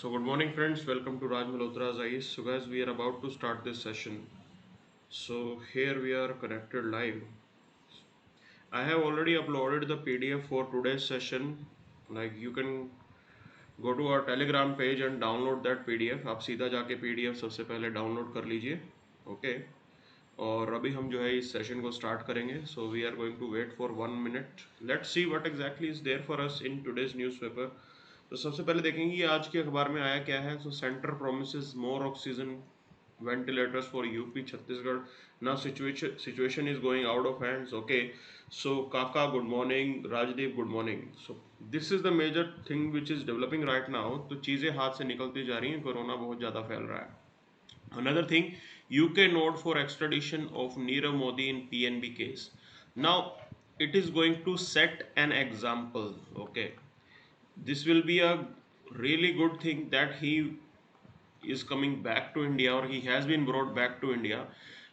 So good morning friends, welcome to Raj Malhotra IAS. So guys, we are about to start this session. So here we are connected live. I have already uploaded the PDF for today's session. Like you can go to our Telegram page and download that PDF. आप सीधा जाके PDF सबसे पहले download कर लीजिए. Okay और अभी हम जो है इस सेशन को स्टार्ट करेंगे. So we are going to wait for 1 minute. Let's see what exactly is there for us in today's newspaper. तो सबसे पहले देखेंगे कि आज के अखबार में आया क्या है. So centre promises more oxygen ventilators for UP Chhattisgarh. Now situation is going out of hands. Okay, so Kaka, good morning. Rajdeep, good morning. So this is the major thing which is developing right now. तो चीज़ें हाथ से निकलती जा रही हैं. Corona बहुत ज़्यादा फैल रहा है. Another thing, UK nod for extradition of Nirav Modi in PNB case. Now it is going to set an example. Okay, this will be a really good thing that he is coming back to India, or he has been brought back to India.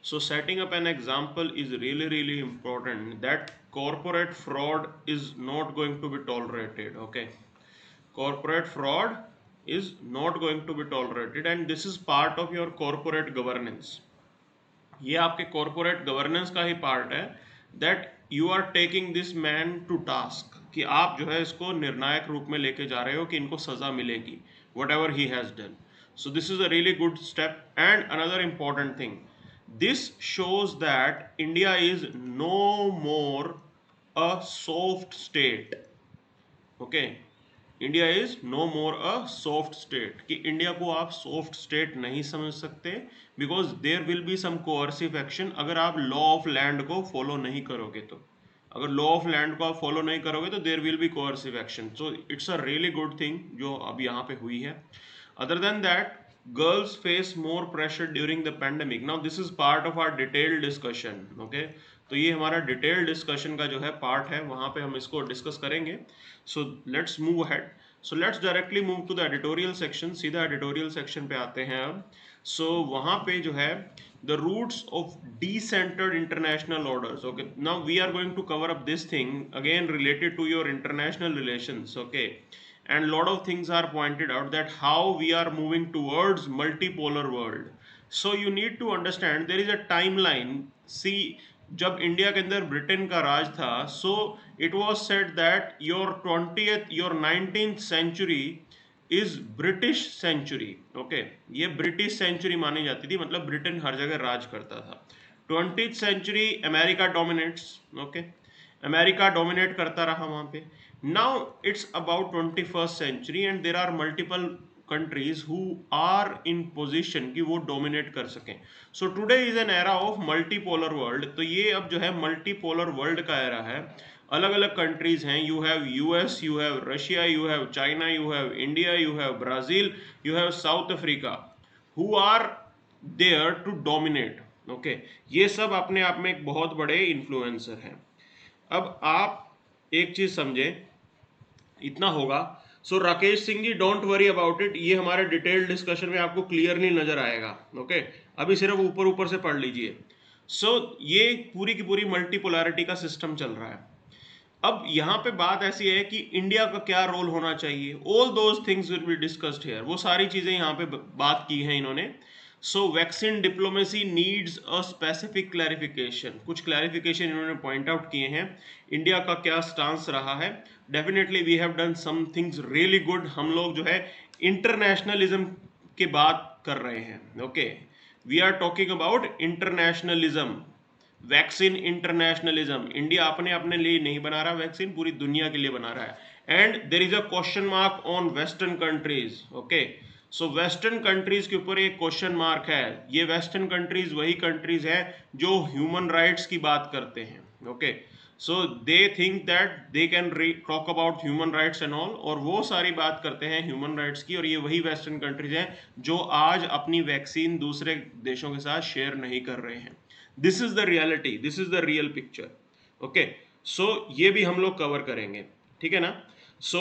So setting up an example is really important, that corporate fraud is not going to be tolerated. Okay, corporate fraud is not going to be tolerated, and this is part of your corporate governance. ये आपके corporate governance का ही part है, that you are taking this man to task, कि आप जो है इसको निर्णायक रूप में लेके जा रहे हो कि इनको सजा मिलेगी what ever he has done. So this is a really good step. And another important thing, this shows that India is no more a soft state. Okay, India is no more a soft state, कि India को आप soft state नहीं समझ सकते, because there will be some coercive action अगर आप law of land को follow नहीं करोगे. तो अगर लॉ ऑफ लैंड को आप फॉलो नहीं करोगे तो there will be coercive action. So it's a really good thing जो अब यहाँ पे हुई है. Other than that, girls face more pressure during the pandemic. Now this is part of our detailed discussion. Okay, तो ये हमारा डिटेल डिस्कशन का जो है पार्ट है, वहाँ पे हम इसको डिस्कस करेंगे. So let's move ahead. So let's directly move to the editorial section. सीधा एडिटोरियल सेक्शन पे आते हैं अब. सो वहाँ पे जो है the roots of decentered international orders. Okay, now we are going to cover up this thing again related to your international relations. Okay, and lot of things are pointed out that how we are moving towards multipolar world. So you need to understand there is a timeline. See, जब India के अंदर Britain का राज था, so it was said that your 19th century is British century. Okay, ये British century मानी जाती थी, मतलब ब्रिटेन हर जगह राज करता था. 20th century America dominates. Okay, America dominate करता रहा वहाँ पे. Now it's about 21st century and there are multiple countries who are in position कि वो डोमिनेट कर सकें. So today is an era of multipolar world. तो ये अब जो है मल्टीपोलर वर्ल्ड का एरा है. अलग अलग कंट्रीज हैं. You have US, you have Russia, you have China, you have India, you have Brazil, you have South Africa, who are there to dominate. Okay, ये सब अपने आप में एक बहुत बड़े इन्फ्लुएंसर हैं. अब आप एक चीज समझे, इतना होगा. सो Rakesh Singh ji, don't worry about it, ये हमारे डिटेल्ड डिस्कशन में आपको क्लियरली नजर आएगा. ओके, अभी सिर्फ ऊपर ऊपर से पढ़ लीजिए. सो ये पूरी की पूरी मल्टीपोलैरिटी का सिस्टम चल रहा है. अब यहाँ पे बात ऐसी है कि इंडिया का क्या रोल होना चाहिए. All those things will be discussed here. वो सारी चीजें यहाँ पे बात की हैं इन्होंने. So vaccine diplomacy needs a specific clarification. कुछ क्लैरिफिकेशन इन्होंने पॉइंट आउट किए हैं. इंडिया का क्या स्टांस रहा है. Definitely we have done some things really good. हम लोग जो है इंटरनेशनलिज्म की बात कर रहे हैं. Okay, we are talking about internationalism, vaccine internationalism. India अपने अपने लिए नहीं बना रहा वैक्सीन, पूरी दुनिया के लिए बना रहा है. And there is a question mark on western countries. Okay, so western countries के ऊपर एक क्वेश्चन मार्क है. ये वेस्टर्न कंट्रीज वही कंट्रीज हैं जो ह्यूमन राइट्स की बात करते हैं. Okay, so they think that they can talk about human rights and all, और वो सारी बात करते हैं ह्यूमन राइट्स की. और ये वही वेस्टर्न कंट्रीज हैं जो आज अपनी वैक्सीन दूसरे देशों के साथ शेयर नहीं कर रहे हैं. This is the reality, this is the real picture. Okay, so ये भी हम लोग कवर करेंगे, ठीक है ना. सो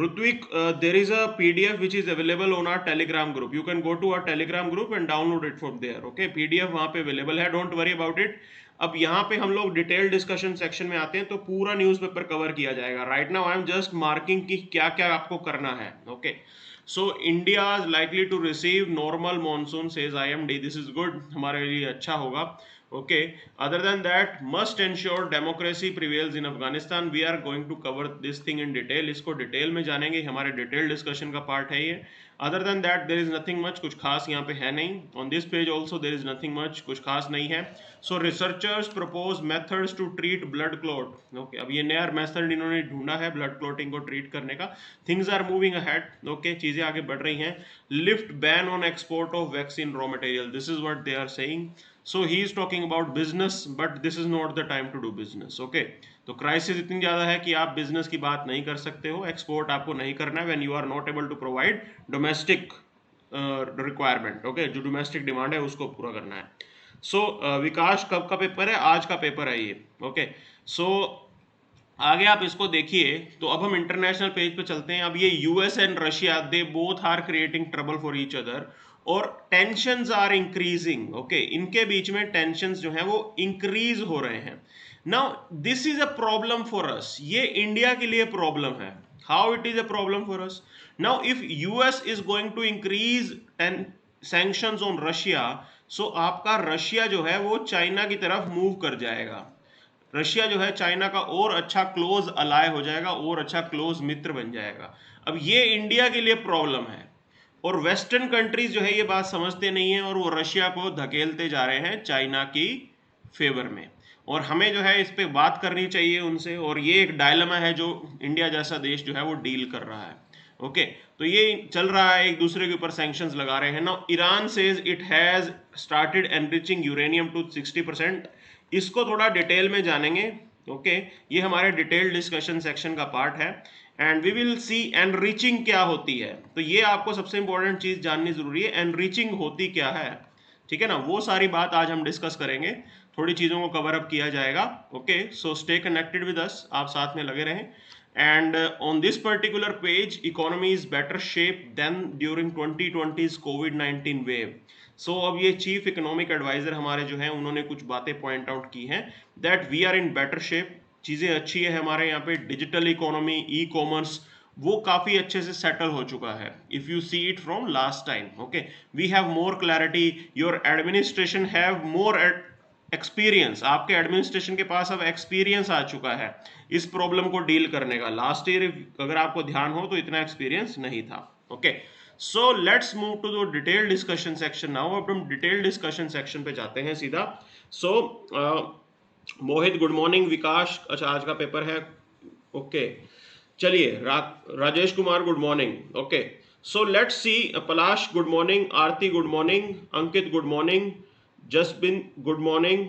Ritwik, there is a PDF which is available on our Telegram group. You can go to our Telegram group and download it from there. Okay, PDF वहां पे अवेलेबल है, डोंट वरी अबाउट इट. अब यहाँ पे हम लोग डिटेल डिस्कशन सेक्शन में आते हैं, तो पूरा न्यूज़पेपर कवर किया जाएगा. Right now I am just marking कि क्या क्या आपको करना है. Okay, so India is likely to receive normal monsoon says IMD, this is good, हमारे लिए अच्छा होगा। Okay, other than that must ensure democracy prevails in Afghanistan, we are going to cover this thing in detail, इसको detail में जानेंगे, हमारे detail discussion का part है ये। Other than that there is nothing much, कुछ खास यहाँ पे है नहीं। On this page also there is nothing much, कुछ खास नहीं है। So researchers propose methods to treat blood clot. Okay, अब ये नया मेथड इन्होंने ढूंढा है ब्लड क्लॉटिंग को ट्रीट करने का। Things are moving ahead. Okay, चीजें आगे बढ़ रही हैं। Lift ban on export of vaccine raw material, this is what they are saying. So he is talking about business, but this is not the time to do business. Okay, तो crisis इतनी ज्यादा है कि आप business की बात नहीं कर सकते हो, एक्सपोर्ट आपको नहीं करना है when you are not able to provide domestic requirement. Okay, जो डोमेस्टिक डिमांड है उसको पूरा करना है। सो विकास कब का पेपर है? आज का पेपर है ये। ओके, सो आगे आप इसको देखिए। तो अब हम इंटरनेशनल पेज पे चलते हैं। अब ये US and Russia, they both are creating trouble for each other, और टेंशंस आर इंक्रीजिंग। ओके, इनके बीच में टेंशंस जो है वो इंक्रीज हो रहे हैं। Now this is a problem for us, ये इंडिया के लिए प्रॉब्लम है। How it is a problem for us? Now if US is going to increase and sanctions on Russia, so आपका रशिया जो है वो चाइना की तरफ मूव कर जाएगा। रशिया जो है चाइना का और अच्छा क्लोज अलाय हो जाएगा, और अच्छा क्लोज मित्र बन जाएगा। अब ये इंडिया के लिए प्रॉब्लम है, और वेस्टर्न कंट्रीज जो है ये बात समझते नहीं है, और वो रशिया को धकेलते जा रहे हैं चाइना की फेवर में। और हमें जो है इस पे बात करनी चाहिए उनसे, और ये एक डायलेमा है जो इंडिया जैसा देश जो है वो डील कर रहा है। ओके, तो ये चल रहा है, एक दूसरे के ऊपर सैंक्शंस लगा रहे हैं। Now Iran says it has started enriching uranium to 60%, इसको थोड़ा डिटेल में जानेंगे। ओके, ये हमारे डिटेल डिस्कशन सेक्शन का पार्ट है, and we will see enriching क्या होती है। तो ये आपको सबसे इंपॉर्टेंट चीज जाननी जरूरी है, एनरिचिंग होती क्या है। ठीक है ना, वो सारी बात आज हम डिस्कस करेंगे, थोड़ी चीजों को कवर अप किया जाएगा। Okay, so stay connected with us, आप साथ में लगे रहें। And on this particular page, economy is better shape than during 2020's COVID-19 wave. So अब ये चीफ इकोनॉमिक एडवाइजर हमारे जो हैं उन्होंने कुछ बातें पॉइंट आउट की हैं, that we are in better shape, चीज़ें अच्छी है हमारे यहाँ पे। डिजिटल इकोनॉमी, ई कॉमर्स, वो काफ़ी अच्छे से सेटल हो चुका है, if you see it from last time. Okay, we have more clarity, your administration have more experience, आपके एडमिनिस्ट्रेशन के पास अब एक्सपीरियंस आ चुका है इस प्रॉब्लम को डील करने का। लास्ट ईयर अगर आपको ध्यान हो तो इतना एक्सपीरियंस नहीं था। Okay, so let's move to the detail discussion section now. अब हम डिटेल डिस्कशन सेक्शन पे जाते हैं सीधा। सो मोहित गुड मॉर्निंग, विकास अच्छा आज का पेपर है। ओके, चलिए Rajesh Kumar good morning. Okay, so let's see, Palash good morning, Aarti good morning, Ankit good morning, Jasbin good morning,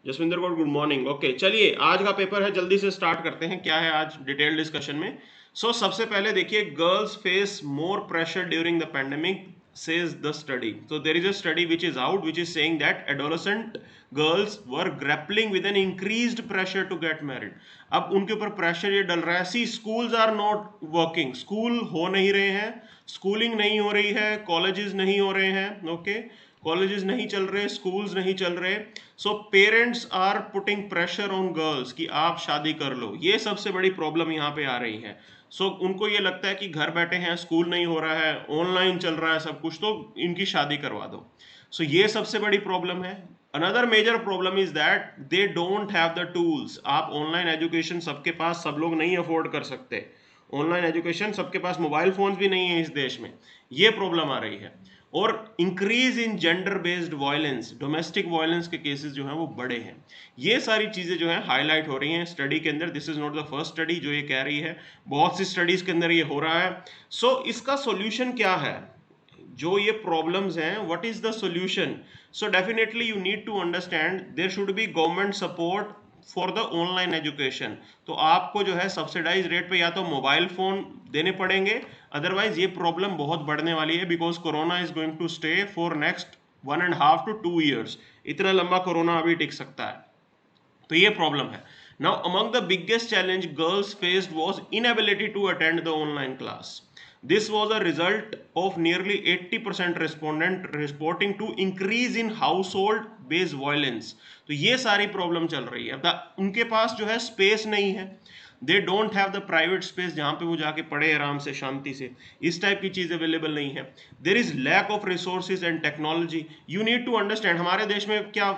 Jasvinder Gaur good morning. Okay, चलिए आज का पेपर है, जल्दी से स्टार्ट करते हैं। क्या है आज डिटेल डिस्कशन में? सो सबसे पहले देखिए, girls face more pressure during the pandemic says the study. So there is a study which is out which is saying that adolescent girls were grappling with an increased pressure to get married. अब उनके ऊपर pressure ये dull रहा है। See schools are not working, school हो नहीं रहे हैं, स्कूलिंग नहीं हो रही है, कॉलेजेस नहीं हो रहे हैं। ओके, कॉलेजेस नहीं चल रहे, स्कूल्स नहीं चल रहे। So parents are putting pressure on girls कि आप शादी कर लो। ये सबसे बड़ी प्रॉब्लम यहाँ पे आ रही है। सो उनको ये लगता है कि घर बैठे हैं, स्कूल नहीं हो रहा है, ऑनलाइन चल रहा है सब कुछ, तो इनकी शादी करवा दो। सो ये सबसे बड़ी प्रॉब्लम है। Another major problem is that they don't have the tools. आप ऑनलाइन एजुकेशन सबके पास, सब लोग नहीं अफोर्ड कर सकते ऑनलाइन एजुकेशन, सबके पास मोबाइल फोन्स भी नहीं है इस देश में। ये प्रॉब्लम आ रही है। और increase in gender based violence, domestic violence के केसेस जो हैं वो बड़े हैं। ये सारी चीजें जो हैं हाईलाइट हो रही हैं स्टडी के अंदर। This is not the first study जो ये कह रही है, बहुत सी स्टडीज के अंदर ये हो रहा है। सो इसका सॉल्यूशन क्या है? जो ये प्रॉब्लम्स हैं, what is the solution? So definitely you need to understand there should be government support for the online education. तो आपको जो है सब्सिडाइज रेट पे या तो मोबाइल फोन देने पड़ेंगे, अदरवाइज ये प्रॉब्लम बहुत बढ़ने वाली है, because corona is going to stay for next 1.5 to 2 years। इतना लंबा कोरोना अभी टिक सकता है, तो ये प्रॉब्लम है। Now among the biggest challenge girls faced was inability to attend the online class. This was a result of nearly 80% respondent reporting to increase in household based violence। तो ये सारी प्रॉब्लम चल रही है। अब उनके पास जो है स्पेस नहीं है, दे don't have the private space जहां पे वो जाके पढ़े आराम से शांति से, इस टाइप की चीज अवेलेबल नहीं है। There is lack of resources and technology. You need to understand हमारे देश में क्या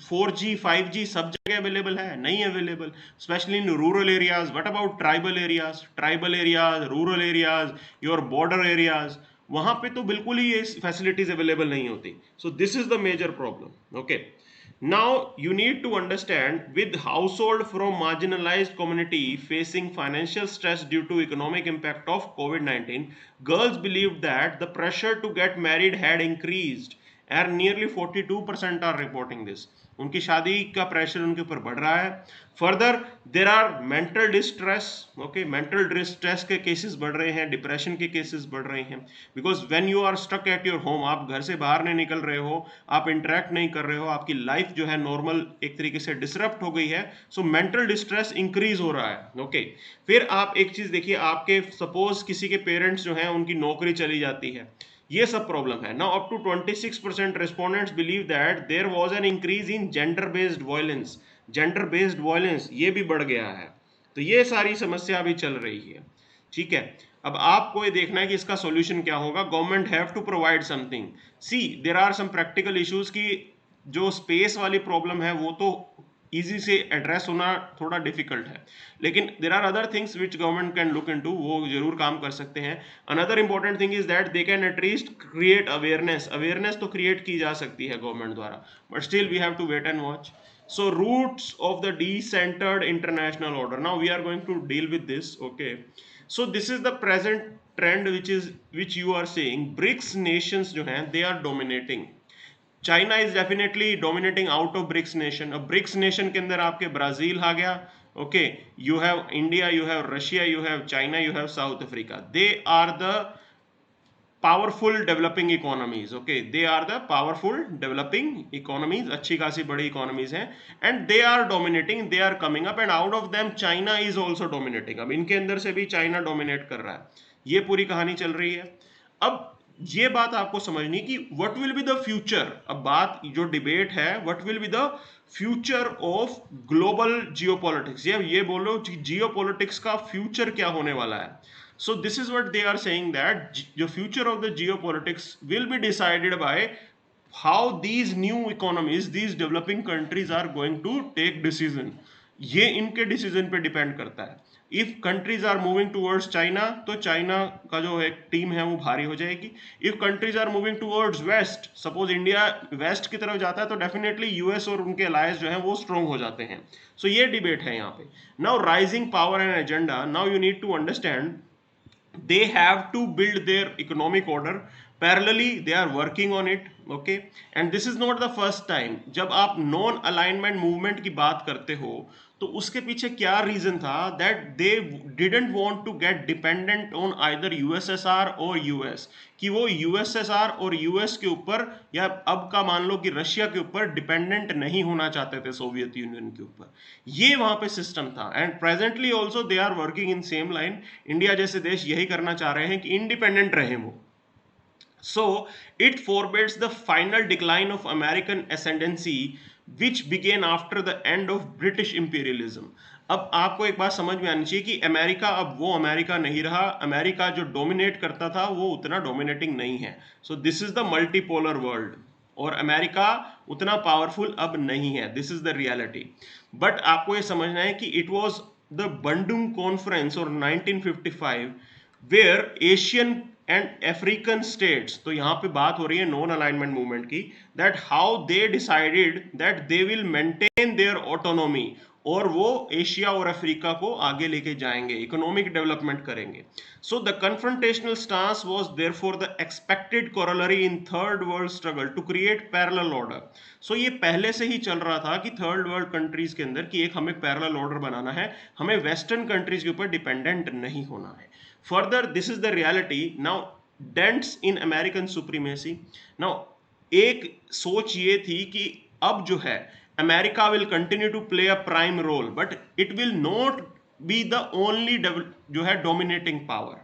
4G 5G सब जगह अवेलेबल है? नहीं available, specially in rural areas. What about tribal areas? Tribal areas, rural areas, your border areas, वहां पे तो बिल्कुल ही ये फैसिलिटीज अवेलेबल नहीं होती। So this is the major problem. Okay, now you need to understand, with household from marginalized community facing financial stress due to economic impact of COVID-19, girls believed that the pressure to get married had increased, and nearly 42% are reporting this. उनकी शादी का pressure उनके ऊपर बढ़ रहा है। Further there are mental distress. Okay, mental distress के cases बढ़ रहे हैं, डिप्रेशन के केसेस बढ़ रहे हैं, because when you are stuck at your home, आप घर से बाहर नहीं निकल रहे हो, आप इंटरेक्ट नहीं कर रहे हो, आपकी लाइफ जो है नॉर्मल एक तरीके से डिसरप्ट हो गई है, सो मेंटल डिस्ट्रेस इंक्रीज हो रहा है। ओके, फिर आप एक चीज देखिए, आपके सपोज किसी के पेरेंट्स जो हैं उनकी नौकरी चली जाती है, ये सब प्रॉब्लम है। Now up to 26% respondents believe that there was an increase in gender based violence. Gender based violence ये भी बढ़ गया है। तो ये सारी समस्या भी चल रही है। ठीक है, अब आपको ये देखना है कि इसका सॉल्यूशन क्या होगा। Government have to provide something. See there are some practical issues की जो स्पेस वाली प्रॉब्लम है वो तो इजी से एड्रेस होना थोड़ा डिफिकल्ट है, लेकिन there are other things which government can look into, वो जरूर काम कर सकते हैं। Another important thing is that they can at least create awareness. Awareness तो क्रिएट की जा सकती है गवर्नमेंट द्वारा, but still we have to wait and watch. So roots of the decentered international order. Now we are going to deal with this. Okay, so this is the present trend which you are seeing. BRICS nations जो हैं they are dominating. China is definitely dominating out of BRICS nation. अब BRICS nation के अंदर आपके Brazil आ गया। Okay, you have India, you have Russia, you have China, you have South Africa. They are the powerful developing economies. Okay, they are the powerful developing economies, अच्छी खासी बड़ी economies हैं, and they are dominating, they are coming up, and out of them China is also dominating. अब इनके अंदर से भी China dominate कर रहा है। ये पूरी कहानी चल रही है। अब ये बात आपको समझनी कि what will be the future. अब बात जो डिबेट है, what will be the future of global geopolitics, ये बोलो जियोपॉलिटिक्स का फ्यूचर क्या होने वाला है। So this is what they are saying, that the future of the geopolitics will be decided by how these new economies, these developing countries are going to take decision. ये इनके decision पे depend करता है। If countries are moving towards China, तो China का जो एक team है वो भारी हो जाएगी। If countries are moving towards west, suppose India west की तरफ जाता है, तो डेफिनेटली यूएस और उनके अलायंस जो है वो स्ट्रॉन्ग हो जाते हैं। सो ये डिबेट है यहाँ पे। Now rising power and agenda, now you need to understand they have to build their economic order parallelly, they are working on it. Okay, and this is not the first time। जब आप non alignment movement की बात करते हो तो उसके पीछे क्या रीजन था, that they didn't want to get dependent on either USSR और यूएस, कि वो यूएसएसआर और यूएस के ऊपर, या अब का मान लो कि रशिया के ऊपर डिपेंडेंट नहीं होना चाहते थे, सोवियत यूनियन के ऊपर। ये वहां पे सिस्टम था, and presently also they are working in same line. India जैसे देश यही करना चाह रहे हैं कि इंडिपेंडेंट रहे वो। So it forbids the final decline of American ascendancy which began after the end of British imperialism। अब आपको एक बात समझ में आनी चाहिए कि अमेरिका अब वो अमेरिका नहीं रहा। अमेरिका जो डोमिनेट करता था वो उतना डोमिनेटिंग नहीं है। So this is the multipolar world, और अमेरिका उतना पावरफुल अब नहीं है। This is the reality. But आपको ये समझना है कि it was the Bandung conference और 1955 where Asian and African states, तो यहां पे बात हो रही है नॉन अलाइनमेंट मूवमेंट की, that how they decided that they will maintain their autonomy, और वो एशिया और अफ्रीका को आगे लेके जाएंगे, इकोनॉमिक डेवलपमेंट करेंगे। So the confrontational stance was therefore the expected corollary in third world struggle to create parallel order. So ये पहले से ही चल रहा था कि थर्ड वर्ल्ड कंट्रीज के अंदर कि एक हमें पैरेलल ऑर्डर बनाना है, हमें वेस्टर्न कंट्रीज के ऊपर डिपेंडेंट नहीं होना है। Further, this is the reality. Now, dents in American supremacy. Now, एक सोच ये थी कि अब जो है America will continue to play a prime role, but it will not be the only जो है dominating power.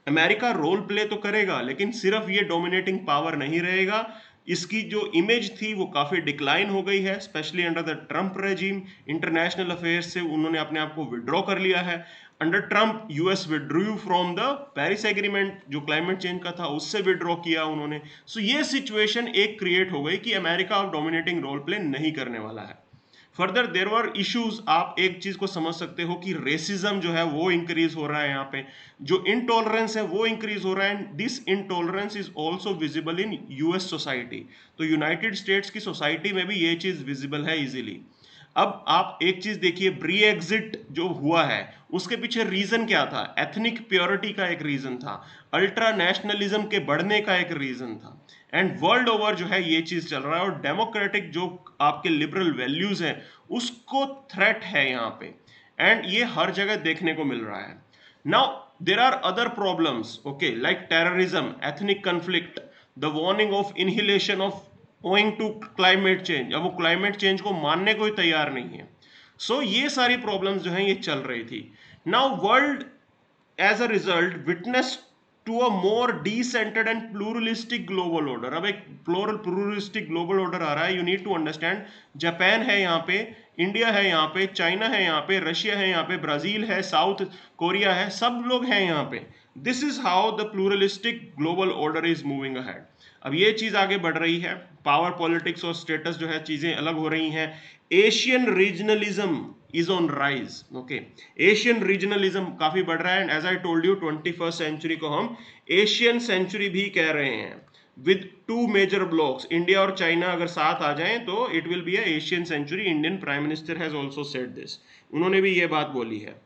America role play तो करेगा, लेकिन सिर्फ ये डोमिनेटिंग पावर नहीं रहेगा। इसकी जो इमेज थी वो काफ़ी डिक्लाइन हो गई है, specially under the Trump regime. International affairs से उन्होंने अपने आप को विड्रॉ कर लिया है। Under Trump US withdrew from the Paris agreement, जो क्लाइमेट चेंज का था उससे विड्रॉ किया उन्होंने। सो ये सिचुएशन एक क्रिएट हो गई कि अमेरिका अब डोमिनेटिंग रोल प्ले नहीं करने वाला है। फर्दर देर वर इश्यूज, आप एक चीज को समझ सकते हो कि रेसिज्म जो है वो इंक्रीज हो रहा है यहाँ पे, जो इनटॉलरेंस है वो इंक्रीज हो रहा है। This intolerance is also visible in US society. तो यूनाइटेड स्टेट्स की सोसाइटी में भी ये चीज विजिबल है इजीली। अब आप एक चीज देखिए, ब्री एग्जिट जो हुआ है उसके पीछे रीजन क्या था? एथनिक प्योरिटी का एक रीजन था, अल्ट्रा नेशनलिज्म के बढ़ने का एक रीजन था। एंड वर्ल्ड ओवर जो है ये चीज चल रहा है, और डेमोक्रेटिक जो आपके लिबरल वैल्यूज हैं उसको थ्रेट है यहाँ पे, एंड ये हर जगह देखने को मिल रहा है। Now there are other problems, okay, like terrorism, ethnic conflict, the warning of inhalation of owing to climate change. अब वो क्लाइमेट चेंज को मानने को ही तैयार नहीं है। सो ये सारी प्रॉब्लम्स जो हैं ये चल रही थी। Now world as a result witness to a more decentred and pluralistic global order. अब एक प्लूरलिस्टिक ग्लोबल ऑर्डर आ रहा है। You need to understand, Japan है यहाँ पे, इंडिया है यहाँ पे, चाइना है यहाँ पे, रशिया है यहाँ पे, ब्राजील है, साउथ कोरिया है, सब लोग हैं यहाँ पे। This is how the pluralistic global order is moving ahead. अब ये चीज आगे बढ़ रही है, पावर पॉलिटिक्स और स्टेटस जो है चीजें अलग हो रही हैं। Asian regionalism is on rise, okay, Asian regionalism काफी बढ़ रहा है। And as I told you 21st century को हम एशियन सेंचुरी भी कह रहे हैं, with two major blocks. India और चाइना अगर साथ आ जाएं तो it will be a Asian century. Indian prime minister has also said this, उन्होंने भी ये बात बोली है।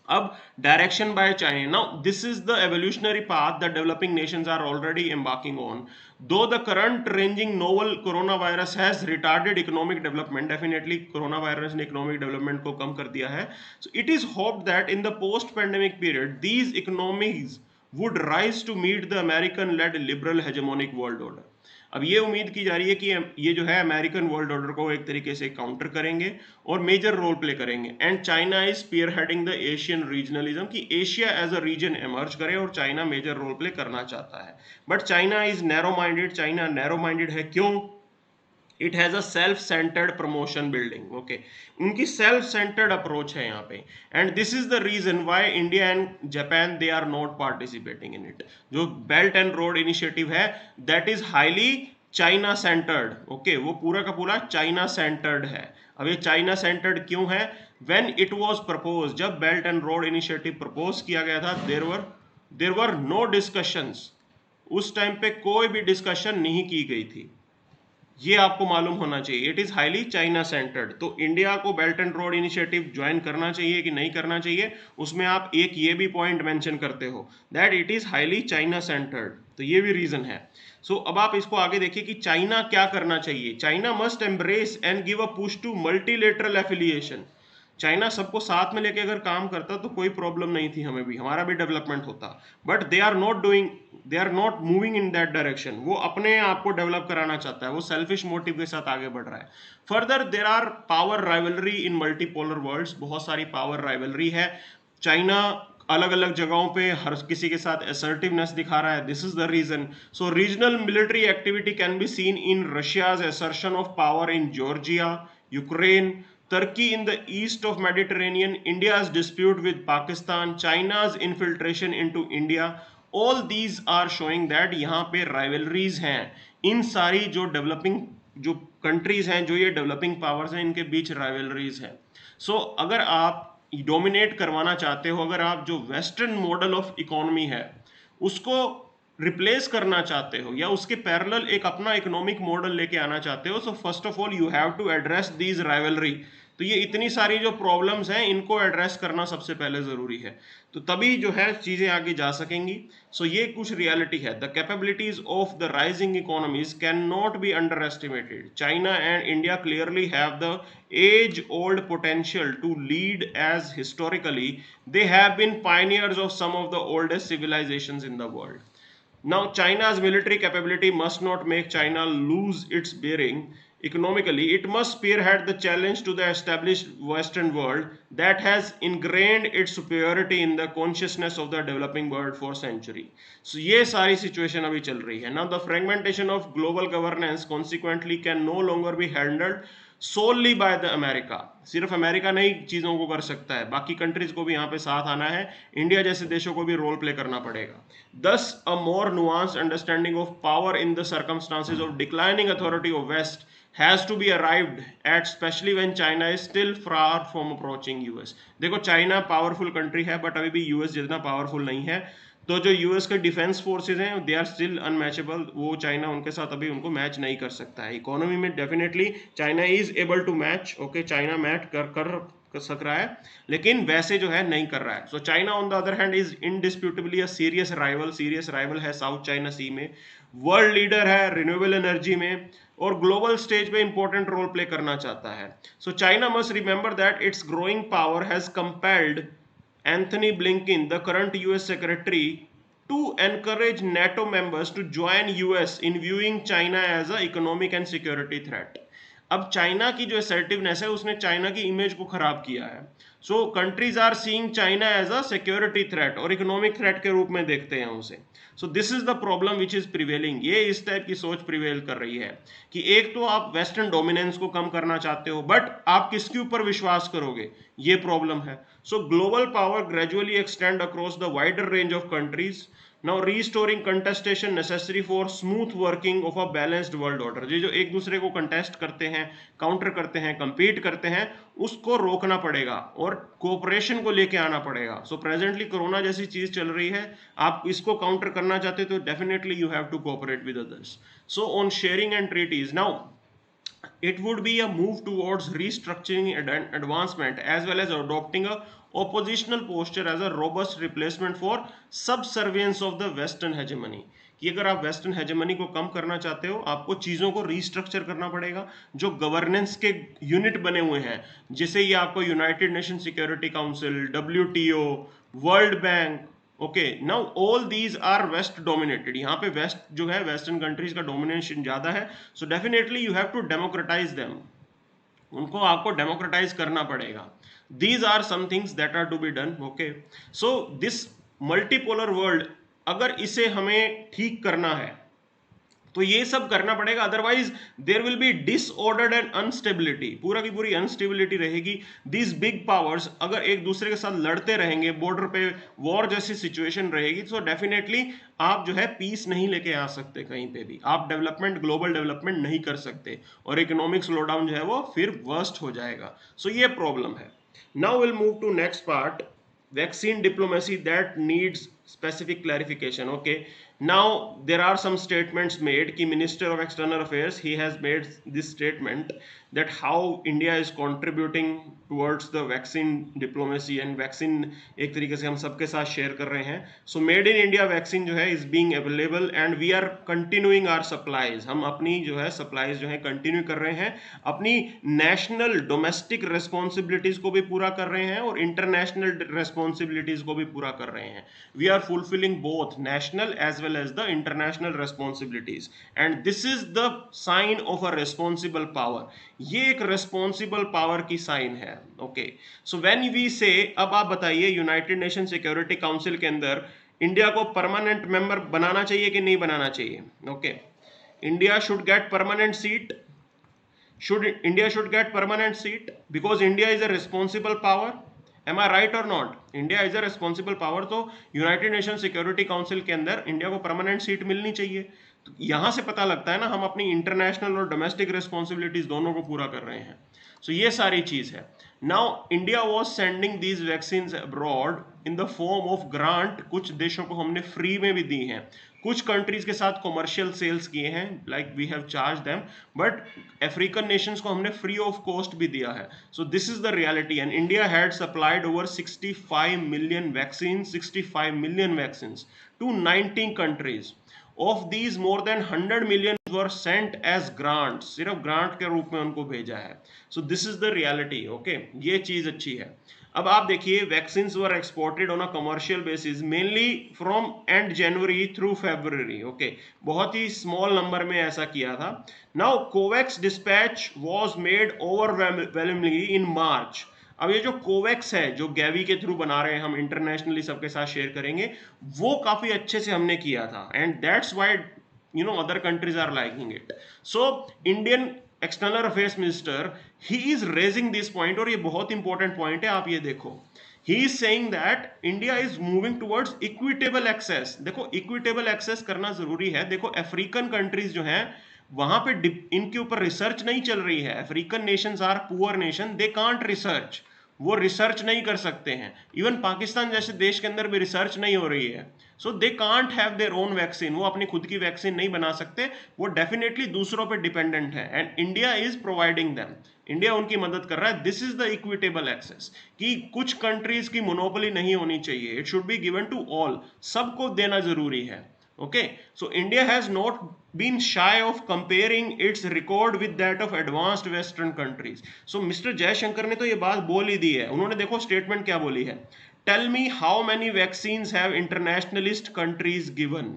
अब direction by China, now this is the evolutionary path that developing nations are already embarking on. Though the current raging novel corona virus has retarded economic development, definitely corona virus ने economic development को कम कर दिया है। So it is hoped that in the post pandemic period these economies would rise to meet the American led liberal hegemonic world order। अब ये उम्मीद की जा रही है कि ये जो है अमेरिकन वर्ल्ड ऑर्डर को एक तरीके से काउंटर करेंगे और मेजर रोल प्ले करेंगे। And China is spearheading the Asian regionalism, कि Asia as a region emerge करे और चाइना मेजर रोल प्ले करना चाहता है। But China is narrow minded. China narrow minded है, क्यों? It has a self centred promotion building, okay, उनकी self centred approach है यहाँ पे। And this is the reason why India and Japan they are not participating in it. जो belt and road initiative है that is highly China centred, okay, वो पूरा का पूरा चाइना सेंटर्ड है। अब ये चाइना सेंटर्ड क्यों है? व्हेन इट वाज प्रपोज, जब belt and road initiative propose किया गया था, देयर वर नो डिस्कशंस। उस टाइम पे कोई भी डिस्कशन नहीं की गई थी, ये आपको मालूम होना चाहिए। It is highly China centred. तो इंडिया को belt and road initiative join करना चाहिए कि नहीं करना चाहिए, उसमें आप एक ये भी पॉइंट मेंशन करते हो that it is highly China centred. तो ये भी रीजन है। सो अब आप इसको आगे देखिए कि चाइना क्या करना चाहिए। China must embrace and give a push to multilateral affiliation. China सबको साथ में लेके अगर काम करता तो कोई प्रॉब्लम नहीं थी, हमें भी, हमारा भी डेवलपमेंट होता। But they are not moving in that direction. वो अपने आप को डेवलप कराना चाहता है, वो सेल्फिश मोटिव के साथ आगे बढ़ रहा है। Further there are power rivalry in multipolar worlds, बहुत सारी पावर राइवलरी है। चाइना अलग अलग जगहों पे हर किसी के साथ असर्टिवनेस दिखा रहा है। This is the reason. So regional military activity can be seen in Russia's assertion of power in Georgia, Ukraine, Turkey in the east of Mediterranean, India's dispute with Pakistan, China's infiltration into India, all these are showing that यहाँ पे rivalries हैं। इन सारी जो developing जो countries हैं, जो ये developing powers हैं, इनके बीच rivalries हैं। सो अगर आप डोमिनेट करवाना चाहते हो, अगर आप जो वेस्टर्न मॉडल ऑफ इकोनॉमी है उसको रिप्लेस करना चाहते हो या उसके पैरेलल एक अपना इकोनॉमिक मॉडल लेके आना चाहते हो, so first of all you have to address these rivalry. तो ये इतनी सारी जो प्रॉब्लम्स हैं इनको एड्रेस करना सबसे पहले जरूरी है, तो तभी जो है चीजें आगे जा सकेंगी। सो ये कुछ रियलिटी है। The capabilities of the rising economies can not be underestimated. China and India clearly have the age old potential to lead, as historically they have been pioneers of some of the oldest civilizations in the world. Now, China's military capability must not make China lose its bearing economically. It must spearhead the challenge to the established Western world that has ingrained its superiority in the consciousness of the developing world for century. So ये सारी situation अभी चल रही है. Now the fragmentation of global governance consequently can no longer be handled solely by the America. सिर्फ America नहीं चीज़ों को कर सकता है, बाकी कंट्रीज को भी यहाँ पे साथ आना है, इंडिया जैसे देशों को भी रोल प्ले करना पड़ेगा. Thus, a more nuanced understanding of power in the circumstances of declining authority of West has to be arrived at, especially when China is still far from approaching US. देखो China powerful country है but अभी भी US जितना powerful नहीं है. तो जो US के डिफेंस फोर्सेज हैं दे आर स्टिल अनमैचेबल. वो चाइना उनके साथ अभी उनको मैच नहीं कर सकता है. इकोनॉमी में definitely China is able to match. Okay, China match कर सक रहा है लेकिन वैसे जो है नहीं कर रहा है. So China on the other hand is indisputably a serious rival है साउथ चाइना सी में, वर्ल्ड लीडर है रिन्यूएबल एनर्जी में और ग्लोबल स्टेज पे इंपॉर्टेंट रोल प्ले करना चाहता है. So China must remember that its growing power has compelled Anthony Blinken, the current US Secretary, to encourage NATO members to join US in viewing China as an economic and security threat. अब China की जो assertiveness है उसने China की image को खराब किया है. So countries are seeing China as a security threat और इकोनॉमिक थ्रेट के रूप में देखते हैं उसे. So this is the problem which is prevailing. ये इस टाइप की सोच प्रिवेल कर रही है कि एक तो आप वेस्टर्न डोमिनेंस को कम करना चाहते हो बट आप किसके ऊपर विश्वास करोगे, ये प्रॉब्लम है. सो global power gradually extend across the wider range of countries. Now restoring contestation necessary for smooth working of a balanced world order. ये जो एक दूसरे को कंटेस्ट करते हैं, काउंटर करते हैं, compete करते हैं, उसको रोकना पड़ेगा और कोऑपरेशन को लेके आना पड़ेगा. सो प्रेजेंटली कोरोना जैसी चीज चल रही है, आप इसको काउंटर करना चाहते हो तो definitely you have to cooperate with others. So on sharing and treaties, now it would be a move towards restructuring and advancement as well as adopting a oppositional posture as a robust replacement for subservience of the western hegemony. कि अगर आप western hegemony को कम करना चाहते हो आपको चीज़ों को रीस्ट्रक्चर करना पड़ेगा. जो गवर्नेंस के यूनिट बने हुए हैं जैसे ये आपको United Nation Security Council, WTO, world bank, okay, now all these are west dominated. यहाँ पे वेस्ट जो है वेस्टर्न कंट्रीज का डोमिनेशन ज्यादा है. So definitely you have to democratize them. उनको आपको डेमोक्रेटाइज करना पड़ेगा. These are some things that are to be done. Okay, so this multipolar world अगर इसे हमें ठीक करना है तो ये सब करना पड़ेगा. Otherwise there will be disordered and unstability. पूरा की पूरी अनस्टेबिलिटी रहेगी. दीज बिग पावर्स अगर एक दूसरे के साथ लड़ते रहेंगे, बॉर्डर पे वॉर जैसी सिचुएशन रहेगी, तो डेफिनेटली आप जो है पीस नहीं लेके आ सकते कहीं पे भी. आप डेवलपमेंट, ग्लोबल डेवलपमेंट नहीं कर सकते और इकोनॉमिक स्लोडाउन जो है वो फिर वर्स्ट हो जाएगा. सो ये प्रॉब्लम है. Now will move to next part, vaccine diplomacy that needs specific clarification. Okay, now there are some statements made कि Minister of External Affairs he has made this statement that how India is contributing towards the vaccine diplomacy and vaccine एक तरीके से हम सबके साथ share कर रहे हैं. So made in India vaccine जो है is being available and we are continuing our supplies. हम अपनी जो है supplies जो है continue कर रहे हैं, अपनी national domestic responsibilities को भी पूरा कर रहे हैं और international responsibilities को भी पूरा कर रहे हैं. We are fulfilling both national as well as the international responsibilities and this is the sign of a responsible power. ये एक रिस्पॉन्सिबल पावर की साइन है. ओके, सो व्हेन वी से, अब आप बताइए यूनाइटेड नेशन सिक्योरिटी काउंसिल के अंदर इंडिया को परमानेंट मेंबर बनाना चाहिए कि नहीं बनाना चाहिए. Okay, India should get permanent seat. India should get permanent seat because India is a responsible power. Am I right और not? India is a responsible power, तो यूनाइटेड नेशन सिक्योरिटी काउंसिल के अंदर India को permanent seat मिलनी चाहिए. तो यहां से पता लगता है ना हम अपनी इंटरनेशनल और डोमेस्टिक रिस्पॉन्सिबिलिटीज दोनों को पूरा कर रहे हैं. सो ये सारी चीज है. Now India was sending these vaccines abroad in the form of grant. कुछ देशों को हमने फ्री में भी दी हैं, कुछ कंट्रीज के साथ कॉमर्शियल सेल्स किए हैं, like we have charge them, but African nations को हमने फ्री ऑफ कॉस्ट भी दिया है. So this is the reality and India had supplied over 65 million vaccines to 19 countries. Of these more than 100 million were sent as grants. सिर्फ grant के रूप में उनको भेजा है. So this is the reality. Okay, ये चीज अच्छी है. अब आप देखिए vaccines were exported on a commercial basis mainly from end January through February. Okay, बहुत ही स्मॉल नंबर में ऐसा किया था. Now COVAX dispatch was made overwhelmingly in March. अब ये जो कोवैक्स है जो गैवी के थ्रू बना रहे हैं, हम इंटरनेशनली सबके साथ शेयर करेंगे, वो काफी अच्छे से हमने किया था, and that's why other countries are liking it. So Indian external affairs minister he is raising this point, और ये बहुत इंपॉर्टेंट पॉइंट है, आप ये देखो, he is saying that India is moving towards equitable access. देखो इक्विटेबल एक्सेस करना जरूरी है। देखो अफ्रीकन कंट्रीज जो हैं वहां पे इनके ऊपर रिसर्च नहीं चल रही है। African nations are poor nation, they can't research, वो रिसर्च नहीं कर सकते हैं। इवन पाकिस्तान जैसे देश के अंदर भी रिसर्च नहीं हो रही है। So they can't have their own vaccine, वो अपनी खुद की वैक्सीन नहीं बना सकते, वो डेफिनेटली दूसरों पे डिपेंडेंट है, and India is providing them, India उनकी मदद कर रहा है। This is the equitable access, कि कुछ कंट्रीज की मोनोपोली नहीं होनी चाहिए, it should be given to all, सबको देना जरूरी है। Okay, so India has not been shy of comparing its record with that of advanced western countries. So Mr. Jaishankar ने तो ये बात बोल ही दी है। उन्होंने देखो स्टेटमेंट क्या बोली है, tell me how many vaccines have internationalist countries given,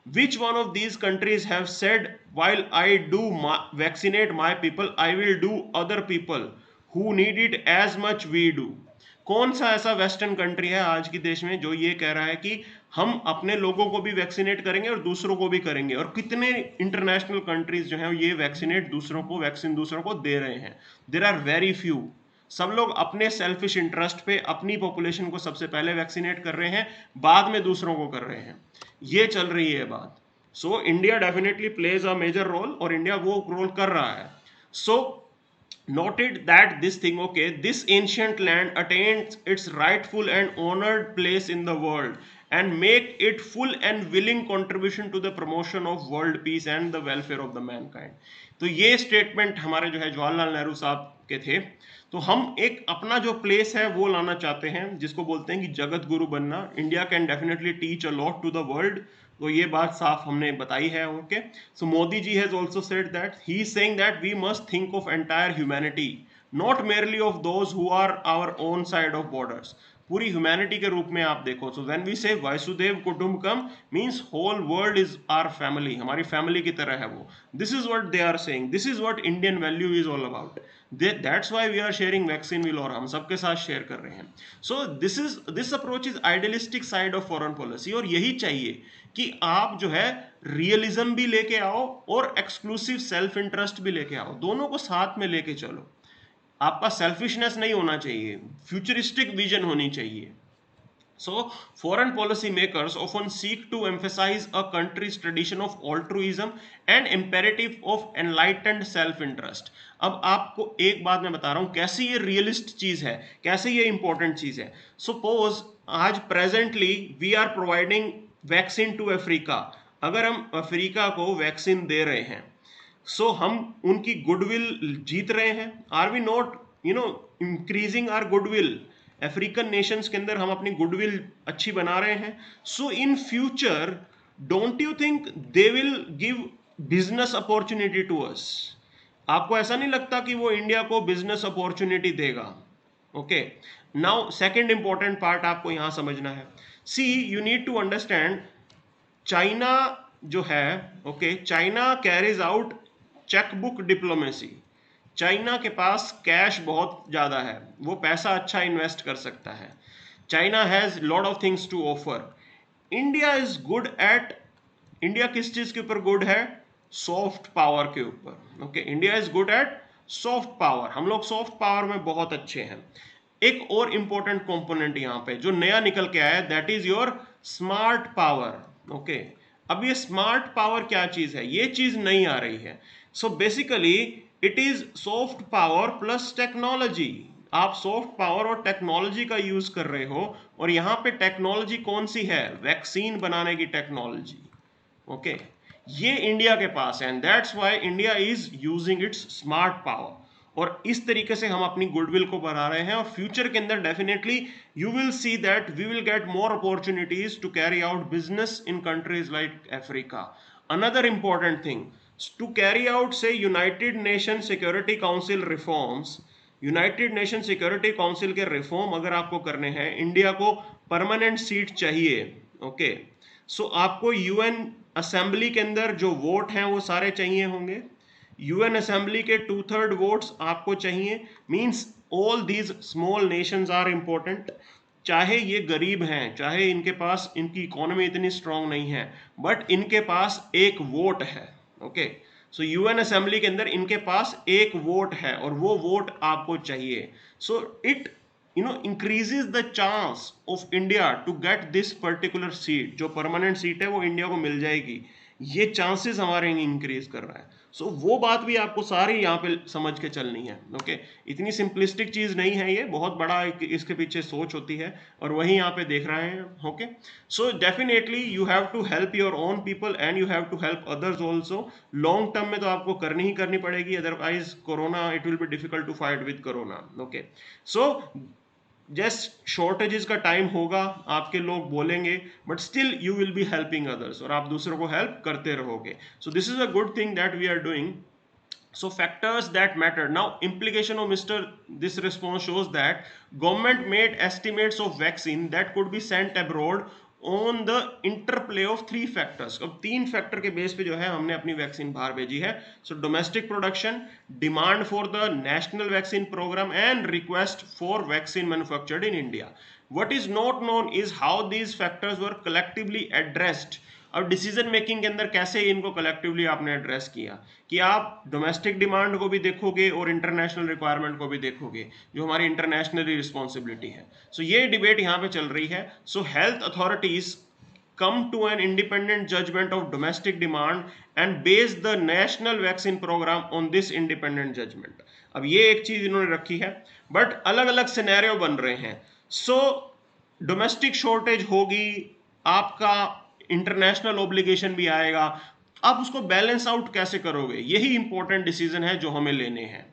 which one of these countries have said while I do vaccinate my people I will do other people who need it as much we do. कौन सा ऐसा western country है आज के देश में जो ये कह रहा है कि हम अपने लोगों को भी वैक्सीनेट करेंगे और दूसरों को भी करेंगे, और कितने इंटरनेशनल कंट्रीज जो हैं ये वैक्सीनेट दूसरों को, वैक्सीन दूसरों को दे रहे हैं? There are very few. सब लोग अपने सेल्फिश इंटरेस्ट पे अपनी पॉपुलेशन को सबसे पहले वैक्सीनेट कर रहे हैं, बाद में दूसरों को कर रहे हैं, ये चल रही है बात। So India definitely plays a major role, और इंडिया वो रोल कर रहा है। सो noted that this thing, okay, this ancient land attains its rightful and honored place in the world and make it full and willing contribution to the promotion of world peace and the welfare of the mankind. तो ये statement हमारे जो है जवाहरलाल नेहरू साहब के थे। तो हम एक अपना जो प्लेस है वो लाना चाहते हैं, जिसको बोलते हैं कि जगत गुरु बनना। India can definitely teach a lot to the world, तो ये बात साफ हमने बताई है। Okay, so Modi ji has also said that he is saying that we must think of entire humanity, not merely of those who are our own side of borders. पूरी humanity के रूप में आप देखो। So when we say Vasudhaiva Kutumbakam means whole world is our family, हमारी family की तरह है वो। This is what they are saying, this is what Indian value is all about. That's why we are sharing vaccine will, और हम सबके साथ share कर रहे हैं। So this approach is idealistic side of foreign policy, और यही चाहिए कि आप जो है रियलिज्म भी लेके आओ और एक्सक्लूसिव सेल्फ इंटरेस्ट भी लेके आओ, दोनों को साथ में लेके चलो। आपका सेल्फिशनेस नहीं होना चाहिए, फ्यूचरिस्टिक विजन होनी चाहिए। So, foreign policy makers often seek to emphasize a country's tradition of altruism and imperative of enlightened self-interest. अब आपको एक बात मैं बता रहा हूं कैसे ये रियलिस्ट चीज है, कैसे ये इंपॉर्टेंट चीज है। सपोज आज presently we are providing vaccine to Africa, अगर हम अफ्रीका को वैक्सीन दे रहे हैं, सो हम उनकी गुडविल जीत रहे हैं। Are we not increasing our goodwill? African nations के अंदर हम अपनी गुडविल अच्छी बना रहे हैं। So in future don't you think they will give business opportunity to us? आपको ऐसा नहीं लगता कि वो इंडिया को बिजनेस अपॉर्चुनिटी देगा? Okay, now second important part आपको यहां समझना है। See you need to understand, China जो है, okay, China carries out chequebook diplomacy. China के पास कैश बहुत ज़्यादा है, वो पैसा अच्छा इन्वेस्ट कर सकता है। China has lot of things to offer. India is good at, India किस चीज़ के ऊपर गुड है? सॉफ्ट पावर के ऊपर। Okay, India is good eight soft power, हम लोग सॉफ्ट पावर में बहुत अच्छे हैं। एक और इंपॉर्टेंट कंपोनेंट यहाँ पे जो नया निकल के आया है, that is your smart power. Okay, अब ये स्मार्ट पावर क्या चीज़ है? ये चीज़ नहीं आ रही है। So basically it is soft power plus technology. आप सॉफ्ट पावर और टेक्नोलॉजी का यूज कर रहे हो, और यहां पे टेक्नोलॉजी कौन सी है? वैक्सीन बनाने की टेक्नोलॉजी। ओके, ये इंडिया के पास है, and that's why India is using its smart power. और इस तरीके से हम अपनी गुडविल को बढ़ा रहे हैं, और फ्यूचर के अंदर definitely you will see that we will get more opportunities to carry out business in countries like Africa. Another important thing, to carry out say United Nations Security Council reforms, United Nation Security Council के reform अगर आपको करने हैं, India को permanent seat चाहिए। Okay, so आपको UN assembly के अंदर जो वोट हैं वो सारे चाहिए होंगे। यूएन असेंबली के 2/3 वोट्स आपको चाहिए, means all these small nations are important, चाहे ये गरीब हैं, चाहे इनके पास इनकी इकोनॉमी इतनी स्ट्रांग नहीं है, बट इनके पास एक वोट है। ओके, सो यूएन असेंबली के अंदर इनके पास एक वोट है और वो वोट आपको चाहिए। So it increases the chance of India to get this particular seat, जो परमानेंट सीट है वो इंडिया को मिल जाएगी, ये चांसेस हमारे इंक्रीज कर रहा है। सो वो बात भी आपको सारी यहाँ पे समझ के चलनी है। ओके, इतनी सिंपलिस्टिक चीज नहीं है, ये बहुत बड़ा इसके पीछे सोच होती है, और वही यहाँ पे देख रहे हैं। Okay, so definitely you have to help your own people and you have to help others also. Long term में तो आपको करनी ही करनी पड़ेगी, otherwise corona, it will be difficult to fight with corona. Okay, so just shortages का time होगा, आपके लोग बोलेंगे, but still you will be helping others, और आप दूसरों को हेल्प करते रहोगे। So this is a good thing that we are doing. So factors that matter. Now implication of Mr. This response shows that government made estimates of vaccine that could be sent abroad on the interplay of three factors. अब तीन factor के base पे जो है हमने अपनी vaccine बाहर भेजी है. So domestic production, demand for the national vaccine program and request for vaccine manufactured in India. What is not known is how these factors were collectively addressed. अब डिसीजन मेकिंग के अंदर कैसे इनको कलेक्टिवली आपने address किया, कि आप domestic demand को भी देखोगे और इंटरनेशनल रिक्वायरमेंट को भी देखोगे, जो हमारी इंटरनेशनली रिस्पॉन्सिबिलिटी है. सो ये डिबेट यहाँ पे चल रही है. सो health authorities come to an independent judgment of domestic demand and base the national vaccine program on this independent judgment. अब ये एक चीज इन्होंने रखी है, बट अलग अलग सिनेरियो बन रहे हैं. सो डोमेस्टिक शॉर्टेज होगी, आपका इंटरनेशनल ऑब्लिगेशन भी आएगा, आप उसको बैलेंस आउट कैसे करोगे, यही इंपॉर्टेंट डिसीजन है जो हमें लेने हैं.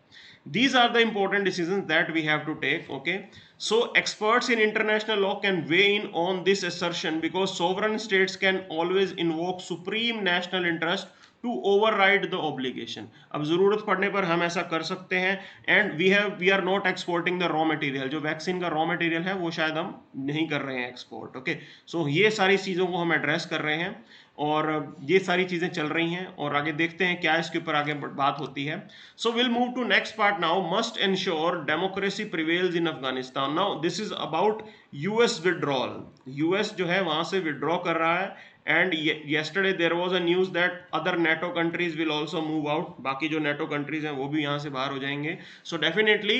These are the important decisions that we have to take. Okay, so experts in international law can weigh in on this assertion because sovereign states can always invoke supreme national interest to override the obligation. अब जरूरत पड़ने पर हम ऐसा कर सकते हैं. And we are not exporting the raw material. जो वैक्सीन का raw material है वो शायद हम नहीं कर रहे हैं एक्सपोर्ट. ओके, सो ये सारी चीज़ों को हम एड्रेस कर रहे हैं और ये सारी चीज़ें चल रही हैं, और आगे देखते हैं क्या इसके ऊपर आगे बात होती है. So will move to next part now. Must ensure democracy prevails in Afghanistan. Now this is about US withdrawal. US जो है वहां से विड्रॉ कर रहा है, and yesterday there was a news that other NATO countries will also move out. बाकी जो NATO countries हैं वो भी यहाँ से बाहर हो जाएंगे. So definitely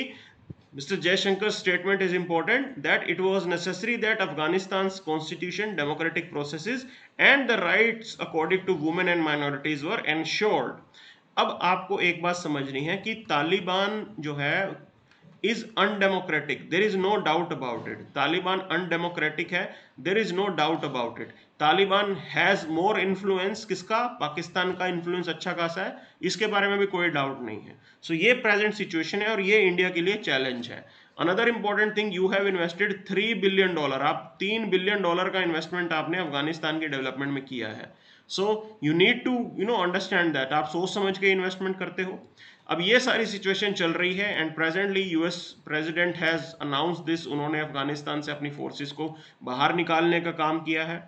Mr. Jaishankar's statement is important that it was necessary that Afghanistan's constitution, democratic processes and the rights according to women and minorities were ensured. अब आपको एक बात समझनी है कि तालिबान जो है is undemocratic. There is no doubt about it. Taliban undemocratic है. There is no doubt about it. Taliban has more influence. किसका? पाकिस्तान का influence अच्छा खासा है, इसके बारे में भी कोई डाउट नहीं है. सो ये प्रेजेंट सिचुएशन है और ये इंडिया के लिए चैलेंज है. Another important thing, you have invested $3 billion. आप $3 बिलियन का इन्वेस्टमेंट आपने अफगानिस्तान के डेवलपमेंट में किया है. So you need to understand that. आप सोच समझ के इन्वेस्टमेंट करते हो. अब ये सारी सिचुएशन चल रही है and presently US president has announce this. उन्होंने अफगानिस्तान से अपनी फोर्सेस को बाहर निकालने का काम किया है.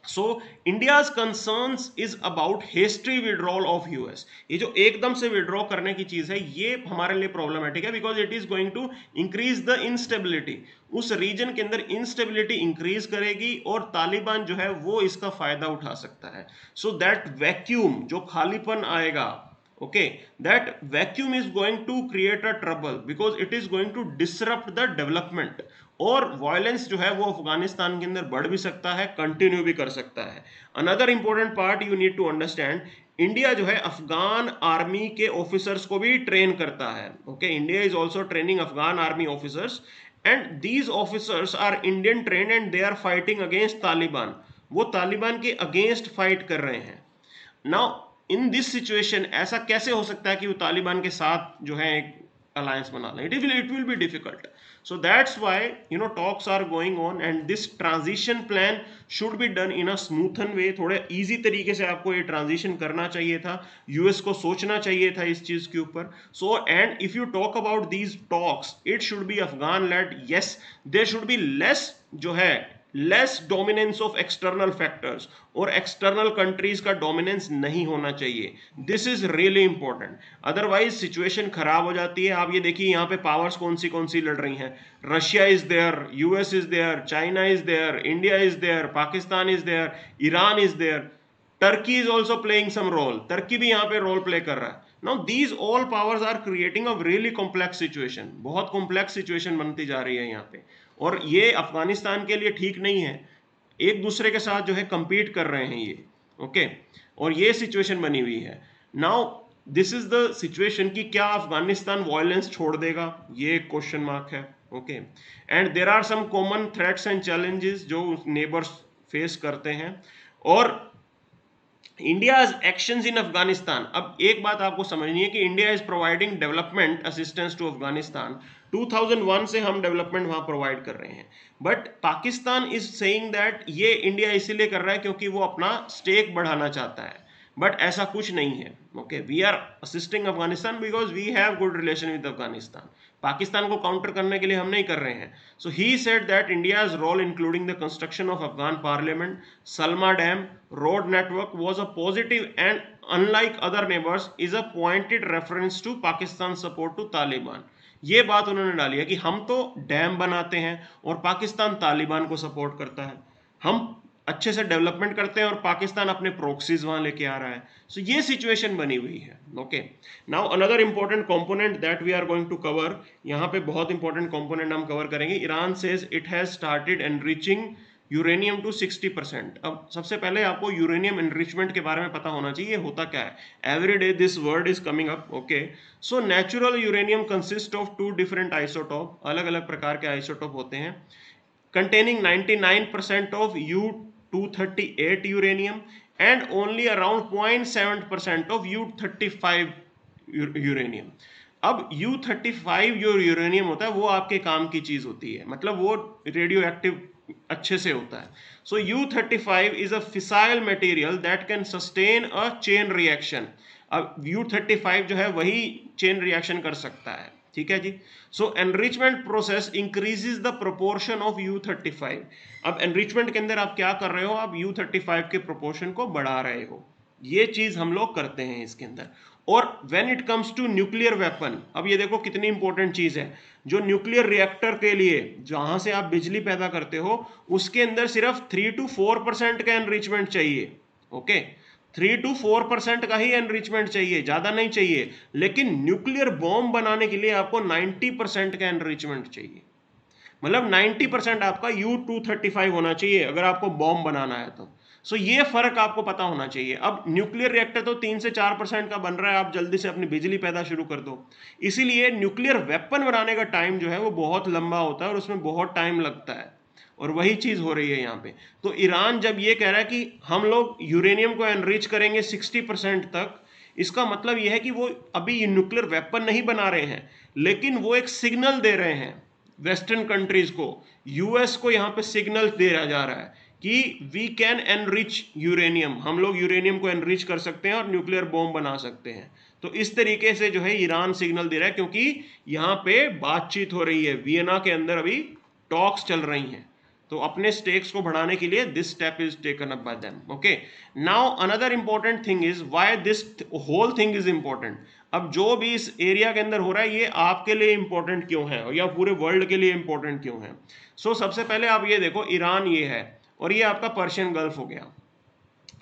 सो India's concerns is about history withdrawal of US. ये जो एकदम से विड्रॉ करने की चीज है ये हमारे लिए प्रॉब्लमेटिक है, because it is going to increase the instability. उस रीजन के अंदर इंस्टेबिलिटी इंक्रीज करेगी और तालिबान जो है वो इसका फायदा उठा सकता है. सो दैट वैक्यूम, जो खालीपन आएगा, okay, that vacuum is going to create a trouble because it is going to disrupt the development. और वायलेंस जो है वो अफगानिस्तान के अंदर बढ़ भी सकता है, कंटिन्यू भी कर सकता है. Another important part you need to understand, India जो है अफगान आर्मी के ऑफिसर्स को भी ट्रेन करता है. Okay, India is also training Afghan army officers and these officers are Indian train and they are fighting against Taliban. वो तालिबान के अगेंस्ट फाइट कर रहे हैं. नाउ इन दिस सिचुएशन ऐसा कैसे हो सकता है कि वो तालिबान के साथ जो है एक अलायंस बना लें? It will be difficult. So that's why talks are going on and this transition plan should be done in a smoothen way. थोड़े इजी तरीके से आपको ये ट्रांजिशन करना चाहिए था, यूएस को सोचना चाहिए था इस चीज के ऊपर. So and if you talk about these talks, it should be Afghan led. Yes, there should be less जो है less dominance of external factors, और एक्सटर्नल कंट्रीज का डोमिनेंस नहीं होना चाहिए। This is really important, otherwise situation खराब हो जाती है। आप ये देखिए यहाँ पे पावर्स कौन सी लड़ रही हैं। Russia is there, US is there, China is there, India is there, Pakistan is there, Iran is there, Turkey is also playing some role, Turkey भी यहाँ पे रोल प्ले कर रहा है। Now these all powers are creating a really complex situation, बहुत complex situation बनती जा रही है यहाँ पे, और ये अफगानिस्तान के लिए ठीक नहीं है। एक दूसरे के साथ जो है compete कर रहे हैं ये, ओके, और ये सिचुएशन बनी हुई है। Now this is the situation कि क्या अफगानिस्तान वायलेंस छोड़ देगा, ये एक क्वेश्चन मार्क है, okay. And there are some common threats and challenges जो नेबर्स फेस करते हैं, और इंडियाज एक्शंस इन अफगानिस्तान। अब एक बात आपको समझनी है कि India is providing development assistance to Afghanistan. 2001 से हम डेवलपमेंट वहां प्रोवाइड कर रहे हैं, but Pakistan is saying that ये इंडिया इसीलिए कर रहा है क्योंकि वो अपना स्टेक बढ़ाना चाहता है, बट ऐसा कुछ नहीं है, okay. We are assisting Afghanistan because we have good relation with Afghanistan. Pakistan को काउंटर करने के लिए हम नहीं कर रहे हैं। So he said that India's role including the construction of Afghan parliament, Salma dam, road network was a positive and unlike other neighbours is a pointed reference to Pakistan support to Taliban. ये बात उन्होंने डाली है कि हम तो डैम बनाते हैं और पाकिस्तान तालिबान को सपोर्ट करता है, हम अच्छे से डेवलपमेंट करते हैं और पाकिस्तान अपने प्रोक्सीज वहां लेके आ रहा है। सो ये सिचुएशन बनी हुई है, okay. Now another important component that we are going to cover, यहाँ पे बहुत इंपॉर्टेंट कंपोनेंट हम कवर करेंगे। Iran says it has started enriching uranium to 60%। अब सबसे पहले आपको यूरेनियम एनरिचमेंट के बारे में पता होना चाहिए होता क्या है। Every day this word is coming up, okay. So natural uranium consist of 2 different isotope, अलग अलग प्रकार के आइसोटोप होते हैं, containing 99% of U-238 uranium and only around 0.7% of U-35 uranium. अब U-35 जो यूरेनियम होता है वो आपके काम की चीज होती है, मतलब वो रेडियो एक्टिव अच्छे से होता है। सो U-35 is a fissile material that can sustain a chain reaction. अब U-35 जो है वही चेन रिएक्शन कर सकता है, ठीक है जी। So enrichment process increases the proportion of U-35। अब एनरिचमेंट के अंदर आप क्या कर रहे हो, आप U-35 के प्रोपोर्शन को बढ़ा रहे हो, ये चीज हम लोग करते हैं इसके अंदर। और when it comes to nuclear weapon, अब ये देखो कितनी इंपॉर्टेंट चीज है, जो न्यूक्लियर रिएक्टर के लिए जहां से आप बिजली पैदा करते हो उसके अंदर सिर्फ 3 to 4% का एनरिचमेंट चाहिए, ओके। 3 to 4% का ही एनरिचमेंट चाहिए, ज्यादा नहीं चाहिए। लेकिन न्यूक्लियर बॉम्ब बनाने के लिए आपको 90% का एनरिचमेंट चाहिए, मतलब 90% आपका U-235 होना चाहिए अगर आपको बॉम्ब बनाना है तो। सो ये फर्क आपको पता होना चाहिए। अब न्यूक्लियर रिएक्टर तो 3 से 4% का बन रहा है, आप जल्दी से अपनी बिजली पैदा शुरू कर दो। इसीलिए न्यूक्लियर वेपन बनाने का टाइम जो है वो बहुत लंबा होता है और उसमें बहुत टाइम लगता है, और वही चीज हो रही है यहाँ पे। तो ईरान जब ये कह रहा है कि हम लोग यूरेनियम को एनरिच करेंगे 60% तक, इसका मतलब यह है कि वो अभी न्यूक्लियर वेपन नहीं बना रहे हैं, लेकिन वो एक सिग्नल दे रहे हैं वेस्टर्न कंट्रीज को, यूएस को यहाँ पे सिग्नल दिया जा रहा है कि वी कैन एनरिच यूरेनियम, हम लोग यूरेनियम को एनरिच कर सकते हैं और न्यूक्लियर बॉम्ब बना सकते हैं। तो इस तरीके से जो है ईरान सिग्नल दे रहा है, क्योंकि यहाँ पे बातचीत हो रही है, वियना के अंदर अभी टॉक्स चल रही हैं। तो अपने स्टेक्स को बढ़ाने के लिए this step is taken up by them, okay. Now another important thing is why this whole thing is important. अब जो भी इस एरिया के अंदर हो रहा है ये आपके लिए इंपॉर्टेंट क्यों है या पूरे वर्ल्ड के लिए इंपॉर्टेंट क्यों है। सो सबसे पहले आप ये देखो, ईरान ये है और ये आपका पर्शियन गल्फ हो गया।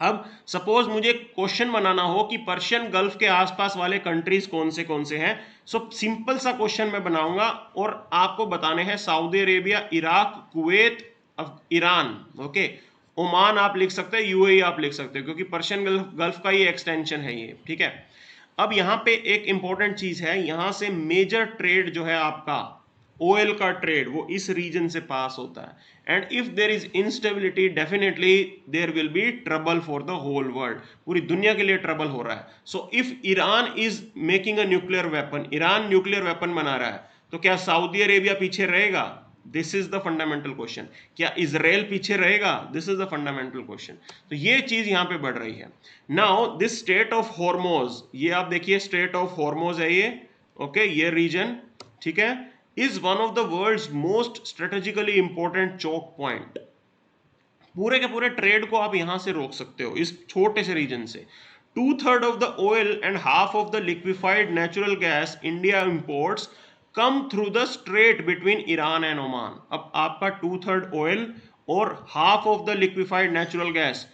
अब सपोज मुझे क्वेश्चन बनाना हो कि पर्शियन गल्फ के आसपास वाले कंट्रीज कौन से हैं, सो सिंपल सा क्वेश्चन मैं बनाऊंगा और आपको बताने हैं Saudi Arabia, Iraq, Kuwait, Iran, okay. Oman आप लिख सकते हैं, यूएई आप लिख सकते हो, क्योंकि पर्शियन गल्फ का ये एक्सटेंशन है ये, ठीक है। अब यहाँ पे एक इंपॉर्टेंट चीज है, यहां से मेजर ट्रेड जो है आपका ऑयल का ट्रेड वो इस रीजन से पास होता है। And if there is instability definitely there will be trouble for the whole world, पूरी दुनिया के लिए ट्रबल हो रहा है। So if Iran is making a nuclear weapon, Iran nuclear weapon बना रहा है, तो क्या सऊदी अरेबिया पीछे रहेगा? This is the fundamental question. क्या इजराइल पीछे रहेगा? This is the fundamental question. तो ये चीज यहां पे बढ़ रही है। Now this state of Hormuz, ये आप देखिए स्टेट ऑफ हॉर्मोज है ये, ओके, ये रीजन, ठीक है, is one of the world's most strategically important choke point, पूरे के पूरे ट्रेड को आप यहां से रोक सकते हो इस छोटे से रीजन से। 2/3 of the oil and half of the liquefied natural gas India imports come through the straight between Iran and Oman. अब आपका 2/3 ऑयल और half of the liquefied natural gas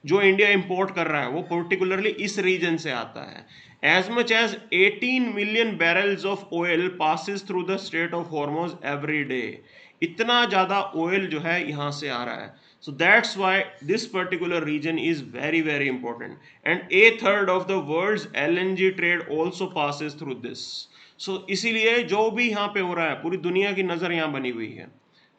जो इंडिया इंपोर्ट कर रहा है वो पर्टिकुलरली इस रीजन से आता है। As much as 18 million barrels of oil passes through the strait of Hormuz every day. इतना ज्यादा ऑयल जो है यहां से आ रहा है। So that's why this particular region is very very important, and a third of the world's LNG trade also passes through this. So इसीलिए जो भी यहाँ पे हो रहा है पूरी दुनिया की नजर यहाँ बनी हुई है।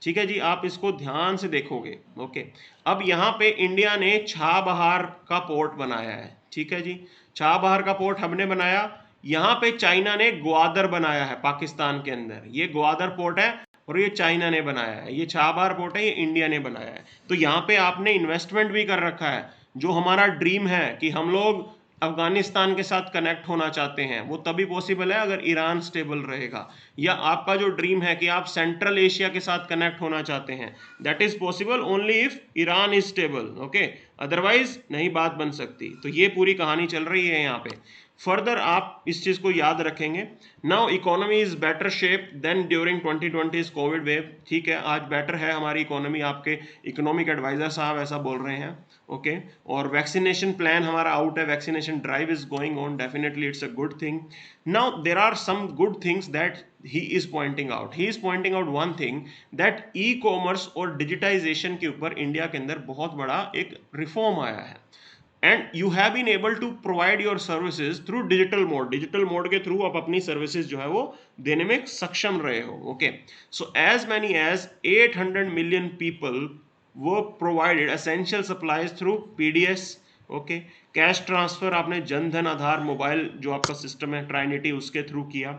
ठीक है जी, आप इसको ध्यान से देखोगे। ओके, अब यहाँ पे इंडिया ने छाबहार का पोर्ट बनाया है। ठीक है जी, छाबहार का पोर्ट हमने बनाया। यहाँ पे चाइना ने ग्वादर बनाया है पाकिस्तान के अंदर, ये ग्वादर पोर्ट है और ये चाइना ने बनाया है। ये छाबहार पोर्ट है, ये इंडिया ने बनाया है। तो यहाँ पे आपने इन्वेस्टमेंट भी कर रखा है। जो हमारा ड्रीम है कि हम लोग अफगानिस्तान के साथ कनेक्ट होना चाहते हैं, वो तभी पॉसिबल है अगर ईरान स्टेबल रहेगा। या आपका जो ड्रीम है कि आप सेंट्रल एशिया के साथ कनेक्ट होना चाहते हैं, that is possible only if Iran is stable. Okay, otherwise नहीं बात बन सकती। तो ये पूरी कहानी चल रही है यहाँ पे। फर्दर आप इस चीज को याद रखेंगे। Now economy is better shape than during 2020 covid wave. ठीक है, आज बेटर है हमारी इकोनॉमी, आपके इकोनॉमिक एडवाइजर साहब ऐसा बोल रहे हैं। ओके, और वैक्सीनेशन प्लान हमारा आउट है, vaccination drive is going on, definitely it's a good thing. Now there are some good things that he is pointing out. He is pointing out one thing that e commerce और digitisation के ऊपर India के अंदर बहुत बड़ा एक reform आया है। And you have been able to provide your services through digital mode. Digital mode के थ्रू आप अपनी सर्विसेज जो है वो देने में सक्षम रहे हो। Okay, so as many as 800 million people वो provided essential supplies through PDS. Okay, cash transfer आपने जन धन आधार मोबाइल जो आपका सिस्टम है ट्राइनिटी उसके थ्रू किया।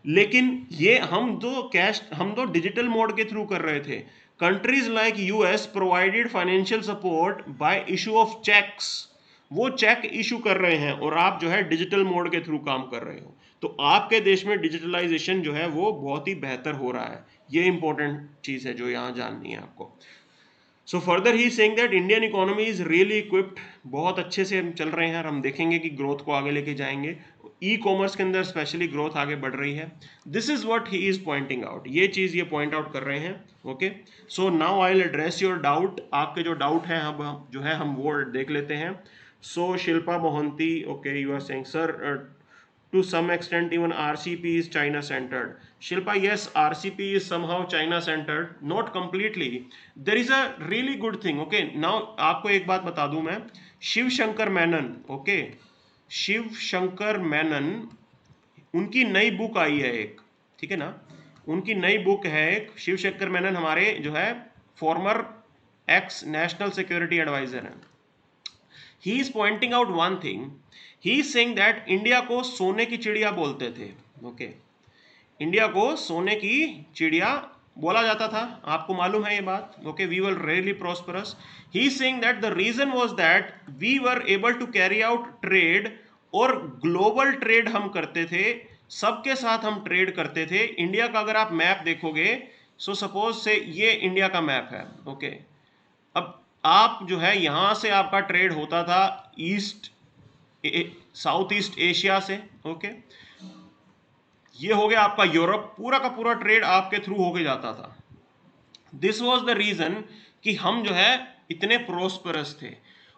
लेकिन ये हम तो डिजिटल मोड के थ्रू कर रहे थे। Countries like US provided financial support by issue of cheques. वो चेक इशू कर रहे हैं और आप जो है डिजिटल मोड के थ्रू काम कर रहे हो। तो आपके देश में डिजिटलाइजेशन जो है वो बहुत ही बेहतर हो रहा है। ये इंपॉर्टेंट चीज है जो यहाँ जाननी है आपको। So further he saying that Indian economy is really equipped. बहुत अच्छे से हम चल रहे हैं और हम देखेंगे कि ग्रोथ को आगे लेके जाएंगे। ई कॉमर्स के अंदर स्पेशली ग्रोथ आगे बढ़ रही है। This is what he is pointing out. ये चीज ये पॉइंट आउट कर रहे हैं। Okay, so now I will address your doubt. आपके जो डाउट है हम जो है हम वो देख लेते हैं। So Shilpa Mohanty, okay, you are saying, sir, to some extent even RCP is China centered. Shilpa, yes, RCP is somehow China centered, not completely. There is a really good thing. Okay, now आपको एक बात बता दूं मैं, Shiv Shankar Menon, okay, Shiv Shankar Menon, उनकी नई book आई है एक, ठीक है ना, उनकी नई बुक है एक। शिव शंकर मेनन हमारे जो है former ex national security adviser हैं। He is pointing out one thing. He is saying that India को सोने की चिड़िया बोलते थे। ओके, इंडिया को सोने की चिड़िया बोला जाता था, आपको मालूम है ये बात। Okay, we were really prosperous. He is saying that the reason was that we were able to carry out trade, और ग्लोबल ट्रेड हम करते थे, सबके साथ हम ट्रेड करते थे। इंडिया का अगर आप मैप देखोगे, सो सपोज से ये इंडिया का मैप है। ओके, अब आप जो है यहां से आपका ट्रेड होता था साउथ ईस्ट एशिया से। ओके, ये हो गया आपका यूरोप, पूरा का पूरा ट्रेड आपके थ्रू होके जाता था। दिस वाज द रीजन कि हम जो है इतने प्रोस्परस थे।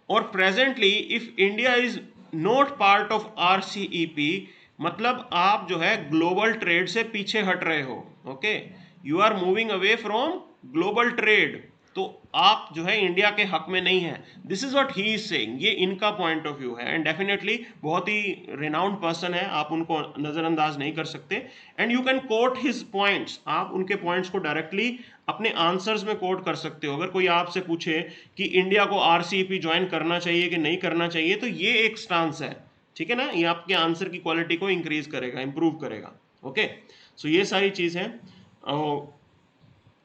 और presently if India is not part of RCEP, मतलब आप जो है ग्लोबल ट्रेड से पीछे हट रहे हो। Okay, you are moving away from global trade, तो आप जो है इंडिया के हक में नहीं है। This is what he is saying, ये इनका पॉइंट ऑफ व्यू है। एंड डेफिनेटली बहुत ही रिनाउंड पर्सन है, आप उनको नजरअंदाज नहीं कर सकते। And you can quote his points, आप उनके पॉइंट्स को डायरेक्टली अपने आंसर्स में कोट कर सकते हो। अगर कोई आपसे पूछे कि इंडिया को आरसीईपी ज्वाइन करना चाहिए कि नहीं करना चाहिए, तो ये एक स्टांस है, ठीक है ना, ये आपके आंसर की क्वालिटी को इंक्रीज करेगा, इंप्रूव करेगा। ओके, सो ये सारी चीज है।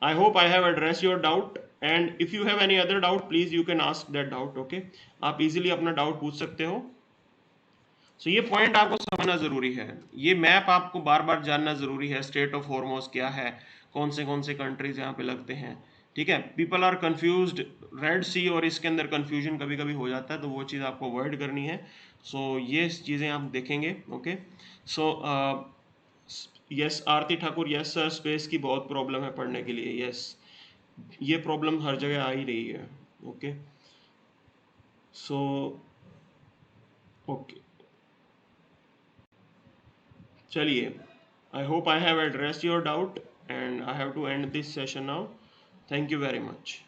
I hope I have addressed your doubt, and if you have any other doubt, please you can ask that doubt. Okay, आप easily अपना डाउट पूछ सकते हो। So ये पॉइंट आपको समझना जरूरी है, ये मैप आपको बार बार जानना जरूरी है। स्टेट ऑफ हॉर्मोज क्या है, कौन से कंट्रीज यहाँ पे लगते हैं, ठीक है, पीपल आर कंफ्यूज्ड, रेड सी और इसके अंदर कंफ्यूजन कभी कभी हो जाता है, तो वो चीज़ आपको अवॉइड करनी है। सो ये चीज़ें आप देखेंगे। ओके, सो यस आरती ठाकुर, यस सर, स्पेस की बहुत प्रॉब्लम है पढ़ने के लिए। यस, ये प्रॉब्लम हर जगह आ ही रही है। ओके, सो ओके, चलिए, I hope I have addressed your doubt and I have to end this session now. Thank you very much.